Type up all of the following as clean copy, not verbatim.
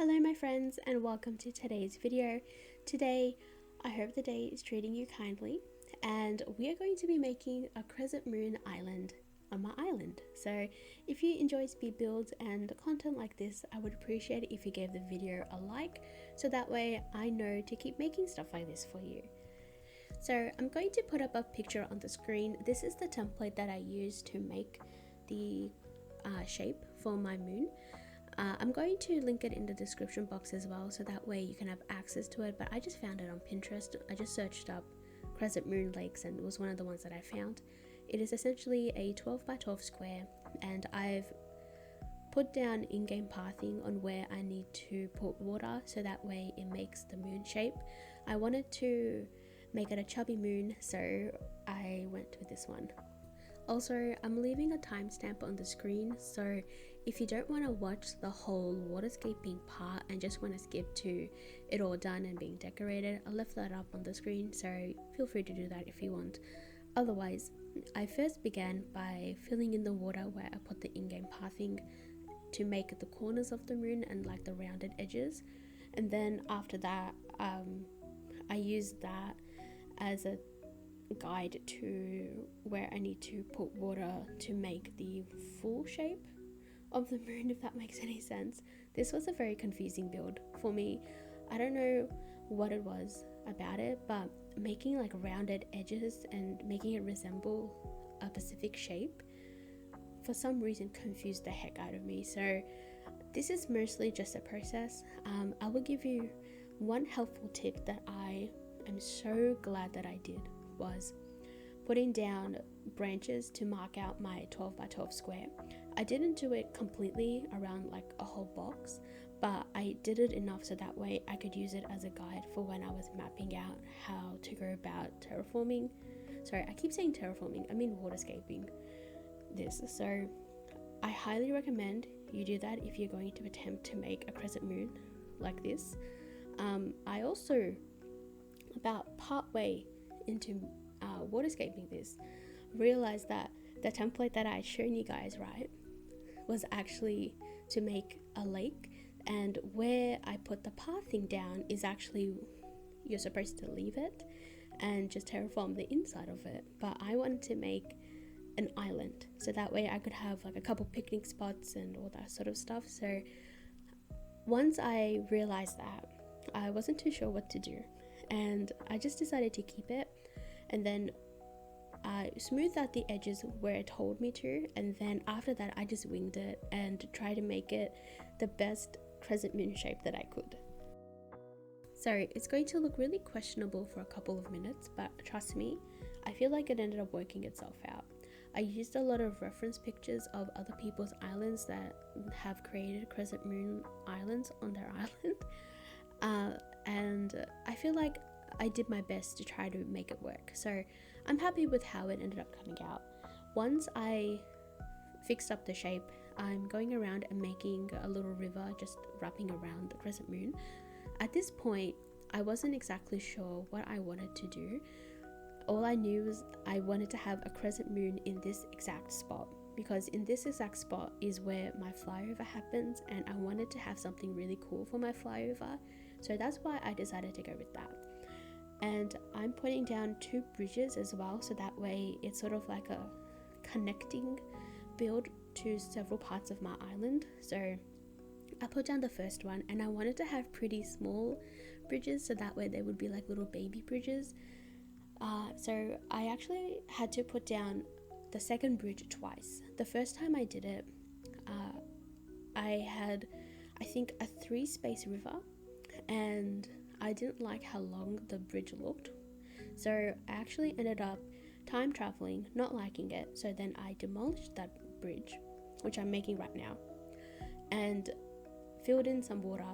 Hello my friends and welcome to today's video. Today, I hope the day is treating you kindly and we are going to be making a crescent moon island on my island. So if you enjoy speed builds and content like this, I would appreciate it if you gave the video a like so that way I know to keep making stuff like this for you. So I'm going to put up a picture on the screen. This is the template that I use to make the shape for my moon. I'm going to link it in the description box as well so that way you can have access to it, but I just found it on Pinterest. I just searched up crescent moon lakes and it was one of the ones that I found. It is essentially a 12 by 12 square and I've put down in-game pathing on where I need to put water so that way it makes the moon shape. I wanted to make it a chubby moon, so I went with this one. Also, I'm leaving a timestamp on the screen, so if you don't want to watch the whole waterscaping part and just want to skip to it all done and being decorated, I left that up on the screen, so feel free to do that if you want. Otherwise, I first began by filling in the water where I put the in-game pathing to make the corners of the moon and like the rounded edges, and then after that I used that as a guide to where I need to put water to make the full shape of the moon, if that makes any sense. This was a very confusing build for me. I don't know what it was about it, but making like rounded edges and making it resemble a specific shape for some reason confused the heck out of me. So this is mostly just a process. I will give you one helpful tip that I am so glad that I did was putting down branches to mark out my 12 by 12 square. I didn't do it completely around like a whole box, but I did it enough so that way I could use it as a guide for when I was mapping out how to go about terraforming. Sorry, I keep saying terraforming, I mean waterscaping this. So I highly recommend you do that if you're going to attempt to make a crescent moon like this. I also, about partway into waterscaping this, realized that the template that I had shown you guys, right, was actually to make a lake, and where I put the pathing down is actually you're supposed to leave it and just terraform the inside of it, but I wanted to make an island so that way I could have like a couple picnic spots and all that sort of stuff. So once I realized that, I wasn't too sure what to do and I just decided to keep it, and then I smoothed out the edges where it told me to, and then after that I just winged it and tried to make it the best crescent moon shape that I could. So it's going to look really questionable for a couple of minutes, but trust me, I feel like it ended up working itself out. I used a lot of reference pictures of other people's islands that have created crescent moon islands on their island, and I feel like I did my best to try to make it work. So I'm happy with how it ended up coming out. Once I fixed up the shape, I'm going around and making a little river just wrapping around the crescent moon. At this point, I wasn't exactly sure what I wanted to do. All I knew was I wanted to have a crescent moon in this exact spot, because in this exact spot is where my flyover happens, and I wanted to have something really cool for my flyover. So that's why I decided to go with that. And I'm putting down 2 bridges as well, so that way it's sort of like a connecting build to several parts of my island. So I put down the first one, and I wanted to have pretty small bridges so that way they would be like little baby bridges. So I actually had to put down the second bridge twice. The first time I did it, I had, I think, a 3-space river, and I didn't like how long the bridge looked. So I actually ended up time traveling, not liking it. So then I demolished that bridge, which I'm making right now, and filled in some water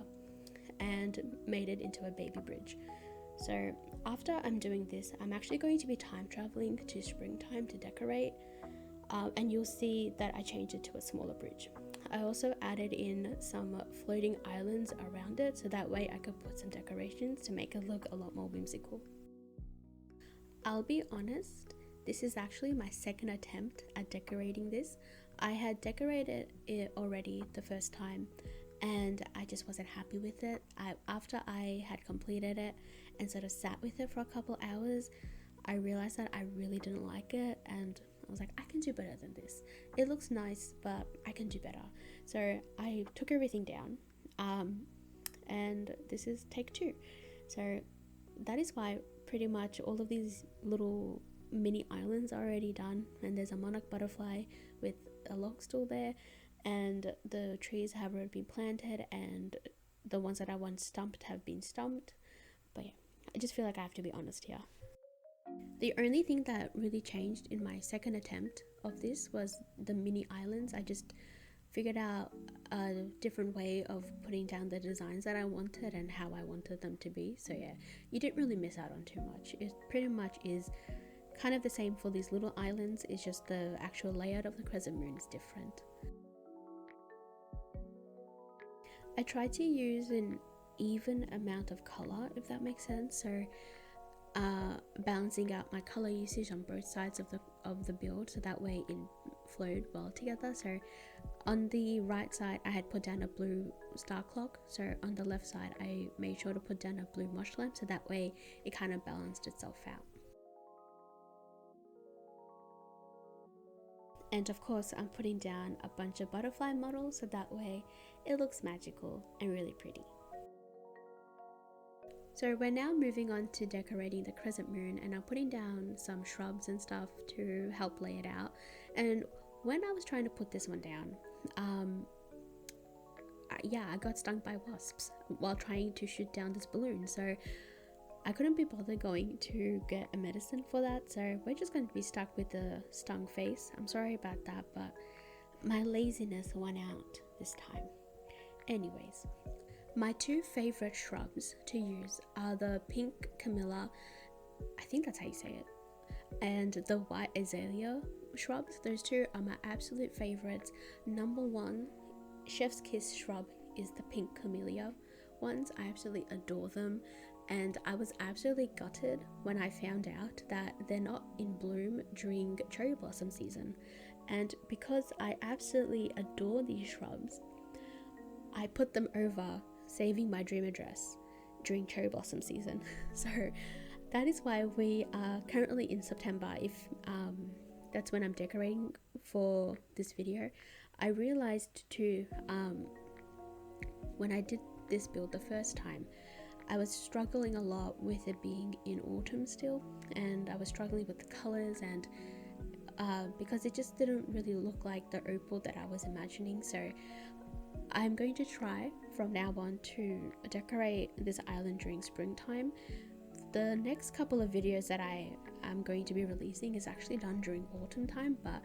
and made it into a baby bridge. So after I'm doing this, I'm actually going to be time traveling to springtime to decorate, and you'll see that I changed it to a smaller bridge. I also added in some floating islands around it so that way I could put some decorations to make it look a lot more whimsical. I'll be honest, this is actually my second attempt at decorating this. I had decorated it already the first time, and I just wasn't happy with it. After I had completed it and sort of sat with it for a couple hours, I realized that I really didn't like it, and I was like, I can do better than this. It looks nice, but I can do better. So I took everything down, and this is take 2. So that is why pretty much all of these little mini islands are already done, and there's a monarch butterfly with a log still there, and the trees have already been planted, and the ones that I once stumped have been stumped. But yeah, I just feel like I have to be honest here. The only thing that really changed in my second attempt of this was the mini islands. I just figured out a different way of putting down the designs that I wanted and how I wanted them to be. So yeah, you didn't really miss out on too much. It pretty much is kind of the same for these little islands. It's just the actual layout of the crescent moon is different. I tried to use an even amount of color, if that makes sense. So balancing out my color usage on both sides of the build, so that way it flowed well together. So on the right side I had put down a blue star clock, so on the left side I made sure to put down a blue mush lamp, so that way it kind of balanced itself out. And of course I'm putting down a bunch of butterfly models, so that way it looks magical and really pretty. So we're now moving on to decorating the crescent moon, and I'm putting down some shrubs and stuff to help lay it out. And when I was trying to put this one down, I got stung by wasps while trying to shoot down this balloon. So I couldn't be bothered going to get a medicine for that. So we're just going to be stuck with the stung face. I'm sorry about that, but my laziness won out this time. Anyways, my 2 favorite shrubs to use are the pink camellia, I think that's how you say it, and the white azalea shrubs. Those 2 are my absolute favorites. Number 1 chef's kiss shrub is the pink camellia ones. I absolutely adore them, and I was absolutely gutted when I found out that they're not in bloom during cherry blossom season. And because I absolutely adore these shrubs, I put them over saving my dream address during cherry blossom season. So that is why we are currently in September. If that's when I'm decorating for this video. I realized too, when I did this build the first time, I was struggling a lot with it being in autumn still, and I was struggling with the colors, and because it just didn't really look like the opal that I was imagining. So I'm going to try from now on to decorate this island during springtime. The next couple of videos that I am going to be releasing is actually done during autumn time, but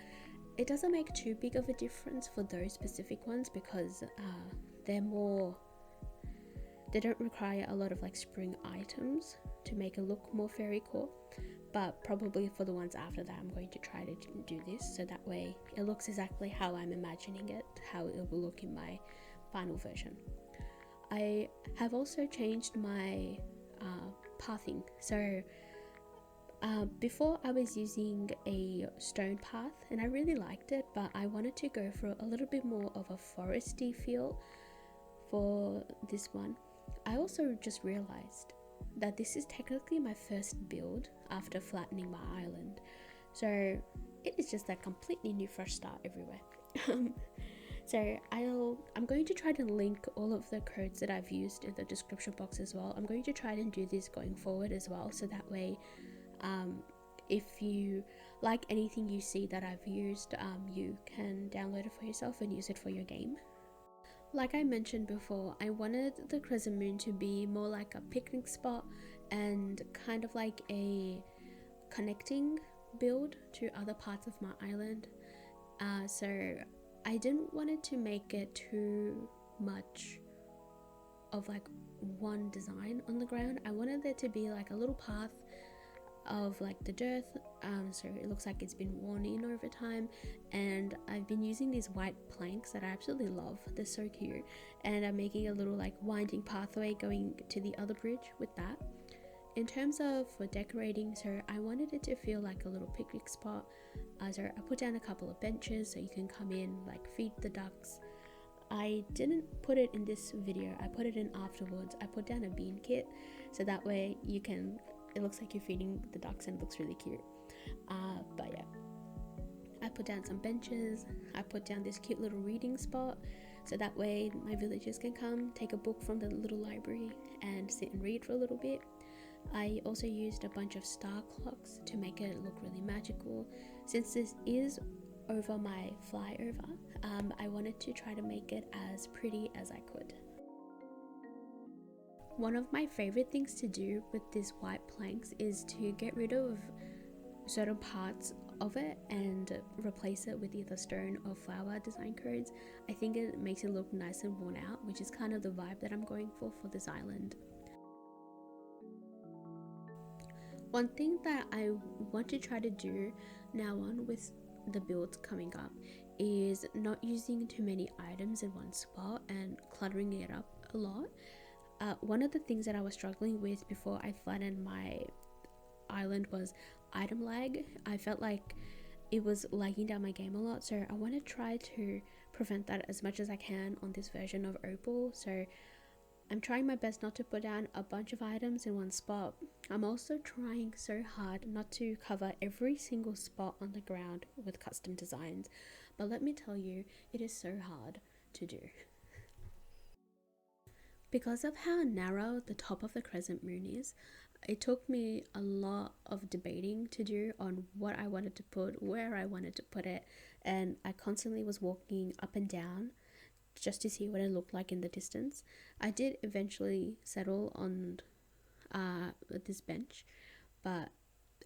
it doesn't make too big of a difference for those specific ones because they don't require a lot of like spring items to make it look more fairy core. But probably for the ones after that, I'm going to try to do this so that way it looks exactly how I'm imagining it, how it will look in my final version. I have also changed my pathing. So before I was using a stone path and I really liked it, but I wanted to go for a little bit more of a foresty feel for this one. I also just realized that this is technically my first build after flattening my island, so it is just a completely new fresh start everywhere. So I'm going to try to link all of the codes that I've used in the description box as well. I'm going to try and do this going forward as well, so that way if you like anything you see that I've used, you can download it for yourself and use it for your game. Like I mentioned before, I wanted the crescent moon to be more like a picnic spot and kind of like a connecting build to other parts of my island. So I didn't want it to make it too much of like one design on the ground. I wanted there to be like a little path of like the dirt, so it looks like it's been worn in over time, and I've been using these white planks that I absolutely love. They're so cute, and I'm making a little like winding pathway going to the other bridge with that. In terms of for decorating, so I wanted it to feel like a little picnic spot, so I put down a couple of benches so you can come in, like feed the ducks, I didn't put it in this video, I put it in afterwards. I put down a bean kit so that way it looks like you're feeding the ducks and it looks really cute. But yeah, I put down some benches, I put down this cute little reading spot so that way my villagers can come take a book from the little library and sit and read for a little bit. I also used a bunch of star clocks to make it look really magical. Since this is over my flyover, I wanted to try to make it as pretty as I could. One of my favorite things to do with these white planks is to get rid of certain parts of it and replace it with either stone or flower design codes. I think it makes it look nice and worn out, which is kind of the vibe that I'm going for this island. One thing that I want to try to do now on with the builds coming up is not using too many items in one spot and cluttering it up a lot. One of the things that I was struggling with before I flattened my island was item lag. I felt like it was lagging down my game a lot, so I want to try to prevent that as much as I can on this version of Opal. So I'm trying my best not to put down a bunch of items in one spot. I'm also trying so hard not to cover every single spot on the ground with custom designs, but let me tell you, it is so hard to do. Because of how narrow the top of the crescent moon is, it took me a lot of debating to do on what I wanted to put, where I wanted to put it, and I constantly was walking up and down just to see what it looked like in the distance. I did eventually settle on this bench, but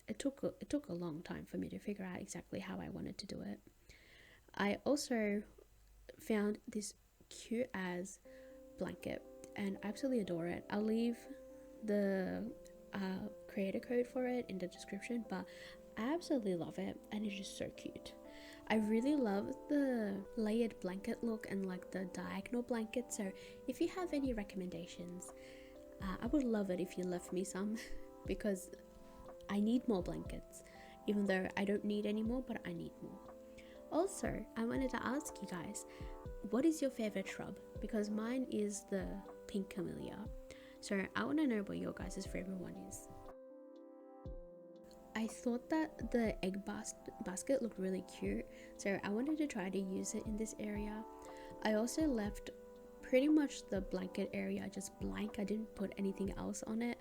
it took a long time for me to figure out exactly how I wanted to do it. I also found this cute as blanket and I absolutely adore it. I'll leave the creator code for it in the description, but I absolutely love it and it is so cute. I really love the layered blanket look and like the diagonal blanket, so if you have any recommendations, I would love it if you left me some because I need more blankets, even though I don't need any more, but I need more. Also, I wanted to ask you guys, what is your favorite shrub? Because mine is the pink camellia, so I want to know what your guys' favorite one is. I thought that the egg basket looked really cute, so I wanted to try to use it in this area. I also left pretty much the blanket area just blank. I didn't put anything else on it,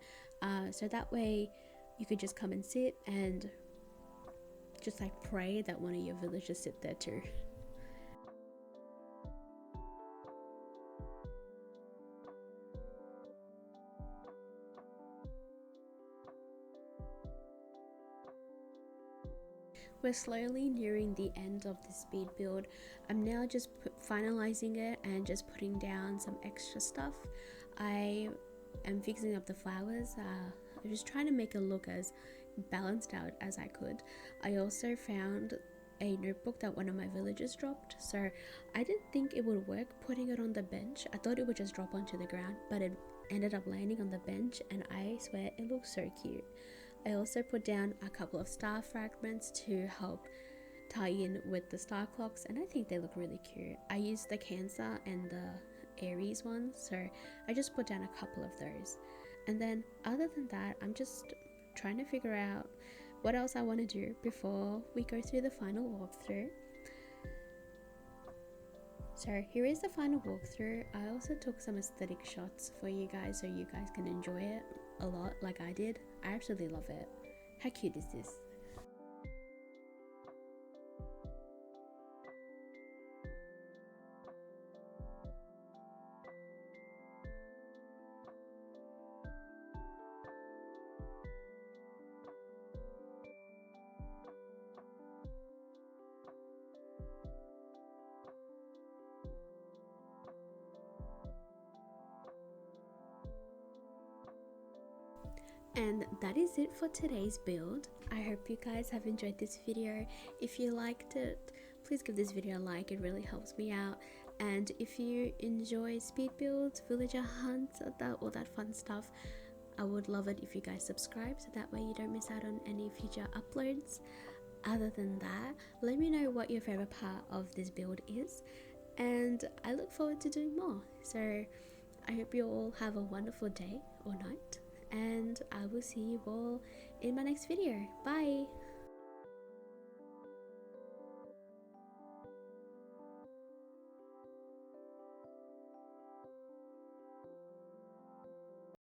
so that way you could just come and sit and just like pray that one of your villagers sit there too. We're slowly nearing the end of the speed build. I'm now just finalizing it and just putting down some extra stuff. I am fixing up the flowers. I'm just trying to make it look as balanced out as I could. I also found a notebook that one of my villagers dropped, so I didn't think it would work putting it on the bench. I thought it would just drop onto the ground, but it ended up landing on the bench and I swear it looks so cute. I also put down a couple of star fragments to help tie in with the star clocks, and I think they look really cute. I used the Cancer and the Aries ones, so I just put down a couple of those. And then other than that, I'm just trying to figure out what else I want to do before we go through the final walkthrough. So here is the final walkthrough. I also took some aesthetic shots for you guys so you guys can enjoy it a lot like I did. I absolutely love it. How cute is this? And that is it for today's build. I hope you guys have enjoyed this video. If you liked it, please give this video a like, it really helps me out. And if you enjoy speed builds, villager hunts, all that fun stuff, I would love it if you guys subscribe so that way you don't miss out on any future uploads. Other than that, let me know what your favorite part of this build is. and I look forward to doing more. So I hope you all have a wonderful day or night, and I will see you all in my next video. Bye!